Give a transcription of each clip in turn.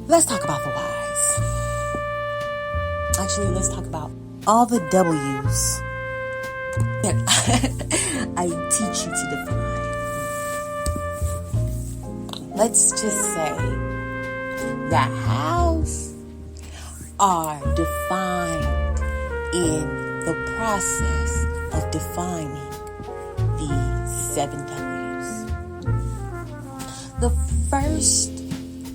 Let's talk about the whys. Actually, let's talk about all the W's that I teach you to define. Let's just say the hows are defined in the process of defining the 7 W's. The first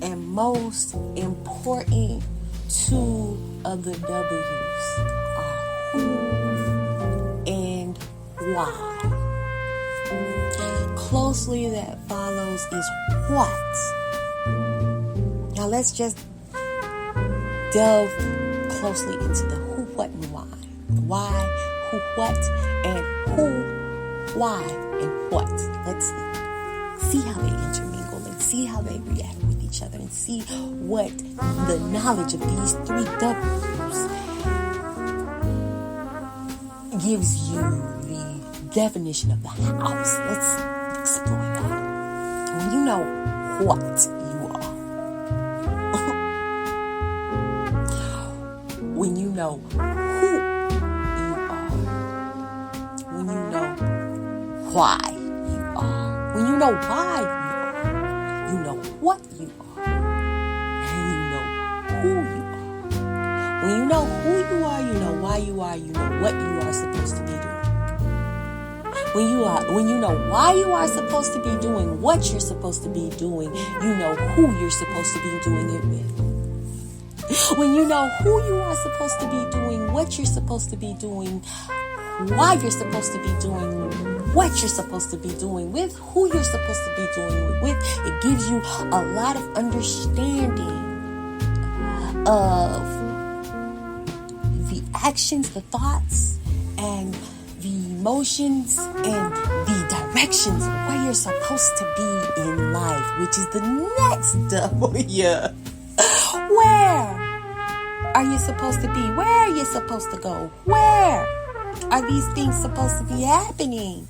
and most important 2 of the W's are who and why. Closely that follows is what. Now let's just delve closely into the who, what, and why. Why, who, what, and who, why, and what. Let's see how they intermingle and see how they react with each other and see what the knowledge of these 3 W's gives you the definition of the house. Let's explore that. When you know what you are, when you know who you are, when you know why you are, when you know why you know what you are, and you know who you are. When you know who you are, you know why you are, you know what you are supposed to be doing. When you know why you are supposed to be doing what you're supposed to be doing, you know who you're supposed to be doing it with. When you know who you are supposed to be doing, what you're supposed to be doing, why you're supposed to be doing what you're supposed to be doing with, who you're supposed to be doing it with, it gives you a lot of understanding of the actions, the thoughts, and the emotions, and the directions of where you're supposed to be in life, which is the next W. Where are you supposed to be? Where are you supposed to go? Where are these things supposed to be happening?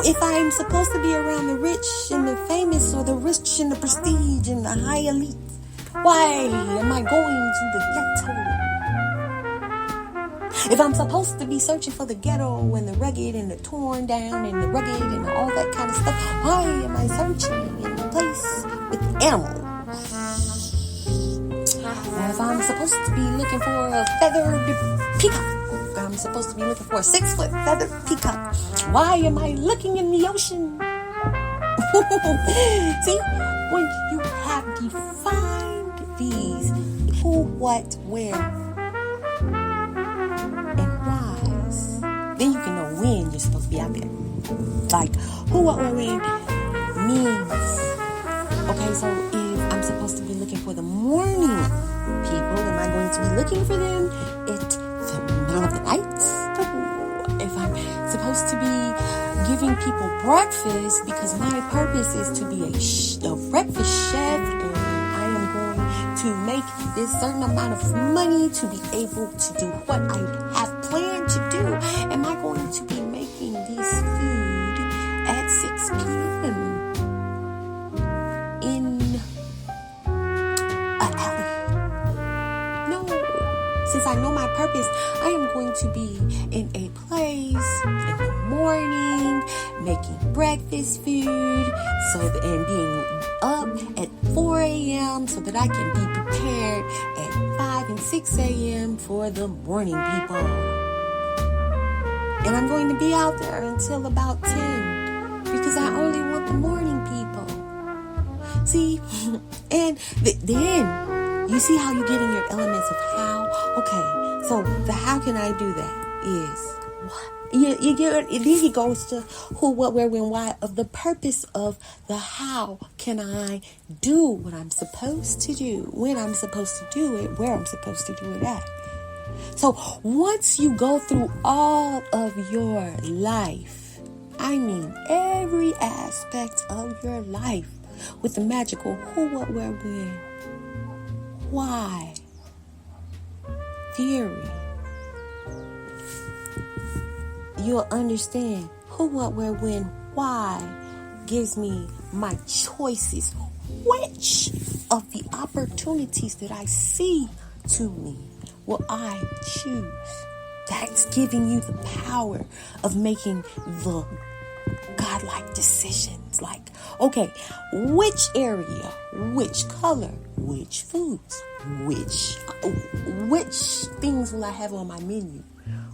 If I'm supposed to be around the rich and the famous, or the rich and the prestige and the high elite, why am I going to the ghetto? If I'm supposed to be searching for the ghetto and the rugged and the torn down and the rugged and all that kind of stuff, why am I searching in a place with animals? If I'm supposed to be looking for a feathered peacock, I'm supposed to be looking for a 6-foot feathered peacock, why am I looking in the ocean? See, when you have defined these who, what, where, and whys, then you can know when you're supposed to be out there. Like, who, what, where, when means, okay, so if I'm supposed to be looking for the morning people, am I going to be looking for them at the middle of the night? If I'm supposed to be giving people breakfast, because my purpose is to be a breakfast chef, and I am going to make this certain amount of money to be able to do what I have planned to do, am I going to be making this food at 6 p.m. in an alley? No. Since I know my purpose, I am going to be in a place in the morning, making breakfast food, and being up at 4 a.m. so that I can be prepared at 5 and 6 a.m. for the morning people. And I'm going to be out there until about 10 because I only want the morning people. See, and then you see how you get in your elements of how. Okay, so the how can I do that is what? You get, then he goes to who, what, where, when, why of the purpose of the how can I do what I'm supposed to do, when I'm supposed to do it, where I'm supposed to do it at. So once you go through all of your life, I mean every aspect of your life with the magical who, what, where, when, why theory, you'll understand who, what, where, when, why gives me my choices. which of the opportunities that I see to me will I choose? That's giving you the power of making the godlike decisions. Like, okay, which area, which color, which foods, which things will I have on my menu?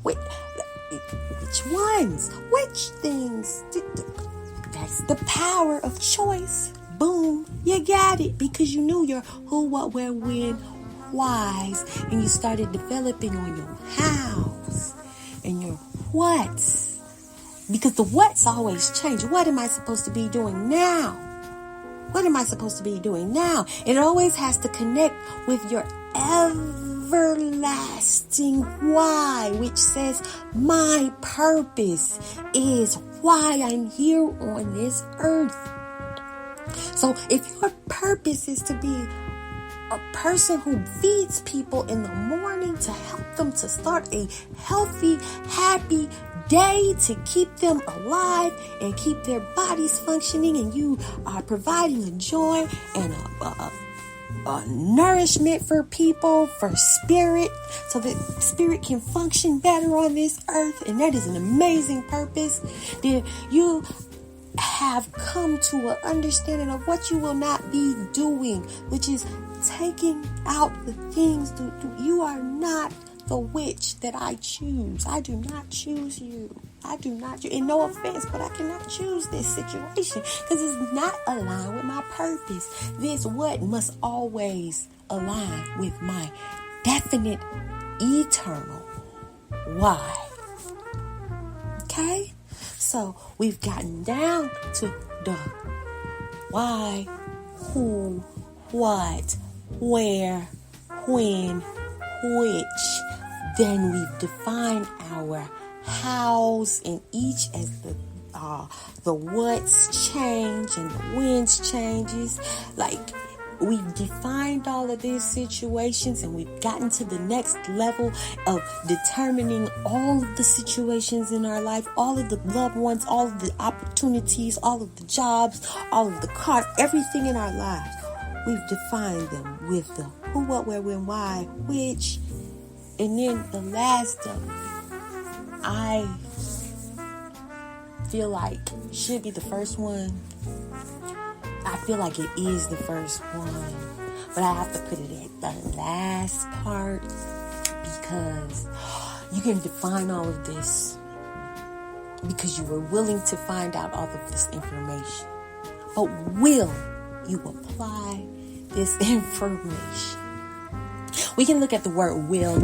Which ones? Which things? That's the power of choice. Boom, you got it, because you knew your who, what, where, when, whys, and you started developing on your hows and your whats. Because the what's always change. What am I supposed to be doing now? What am I supposed to be doing now? It always has to connect with your everlasting why, which says my purpose is why I'm here on this earth. So if your purpose is to be a person who feeds people in the morning to help them to start a healthy, happy day, to keep them alive and keep their bodies functioning, and you are providing a joy and a nourishment for people, for spirit, so that spirit can function better on this earth, and that is an amazing purpose, then you have come to an understanding of what you will not be doing, which is taking out the things that you are not the witch that I choose. I do not choose you. I do not, and no offense, but I cannot choose this situation because it's not aligned with my purpose. This what must always align with my definite, eternal why. Okay? So we've gotten down to the why, who, what, where, when, which. Then we've defined our hows, and each as the what's change and the when's changes. Like, we've defined all of these situations, and we've gotten to the next level of determining all of the situations in our life, all of the loved ones, all of the opportunities, all of the jobs, all of the cars, everything in our lives. We've defined them with the who, what, where, when, why, which. And then the last of it, I feel like should be the first one. I feel like it is the first one, but I have to put it at the last part because you can define all of this because you were willing to find out all of this information. But will you apply this information? We can look at the word will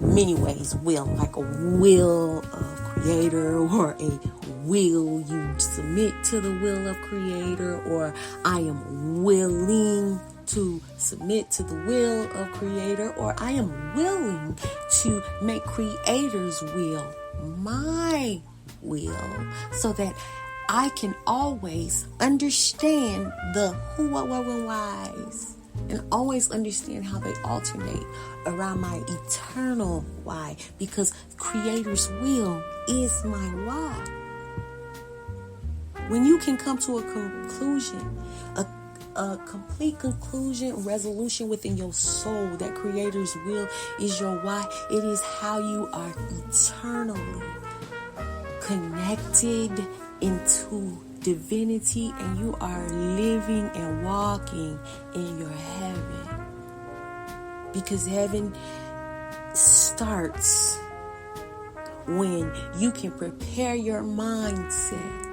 many ways. Will, like a will of creator, or a will you submit to the will of creator, or I am willing to submit to the will of creator, or I am willing to make creator's will my will, so that I can always understand the who, what, where, when, whys, and always understand how they alternate around my eternal why, because creator's will is my why. When you can come to a conclusion, a complete conclusion, resolution within your soul that creator's will is your why, it is how you are eternally connected into divinity, and you are living and walking in your heaven, because heaven starts when you can prepare your mindset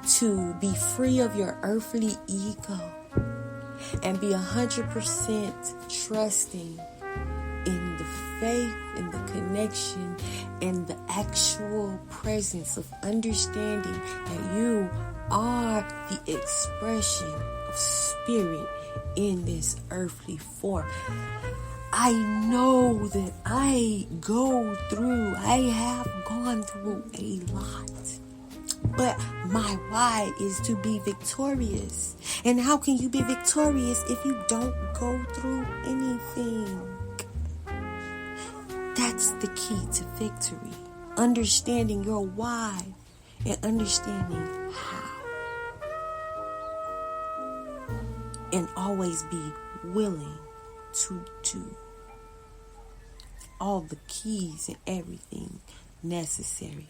to be free of your earthly ego and be 100% trusting in the faith, in the connection, and the actual presence of understanding that you are the expression of spirit in this earthly form. I know that I have gone through a lot. But my why is to be victorious. And how can you be victorious if you don't go through anything? That's the key to victory. Understanding your why and understanding how. and always be willing to do all the keys and everything necessary